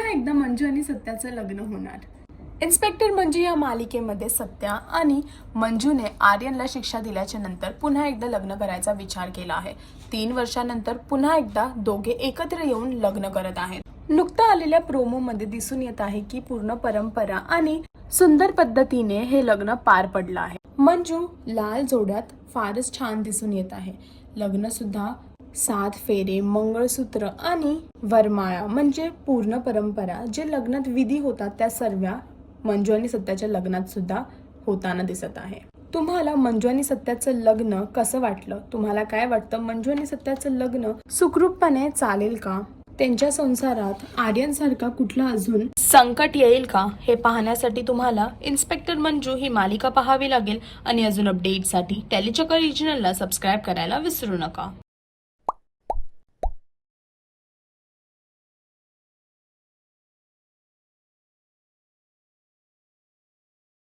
पुन्हा एकदा मंजू आणि सत्याचं लग्न होणार। इन्स्पेक्टर मंजू या मालिकेमध्ये सत्या आणि मंजूने आर्यनला शिक्षा दिल्याच्या नंतर पुन्हा एकदा लग्न करायचा विचार केला आहे। 3 वर्षांनंतर पुन्हा एकदा दोघे एकत्र येऊन लग्न करत आहेत। नुकतं आलेल्या प्रोमो मध्ये दिसून येत आहे की पूर्ण परंपरा आणि सुंदर पद्धतीने हे लग्न पार पडलं आहे। मंजू लाल जोड्यात फारच छान दिसून येत आहे। लग्न सुद्धा 7 फेरे, मंगळसूत्र आणि वरमाळा म्हणजे पूर्ण परंपरा जे लग्नात विधी होतात त्या सर्व मंजू आणि सत्याच्या लग्नात सुद्धा होताना दिसत आहे। तुम्हाला मंजू आणि सत्याचं लग्न कसं वाटलं? तुम्हाला काय वाटतं, मंजू आणि सत्याचं लग्न सुखरूपपणे चालेल का? त्यांच्या संसारात आर्यन सारखा कुठला अजून संकट येईल का? हे पाहण्यासाठी तुम्हाला इन्स्पेक्टर मंजू ही मालिका पाहावी लागेल। आणि अजून अपडेटसाठी टेलीचक्र रिजनलला सबस्क्राईब करायला विसरू नका।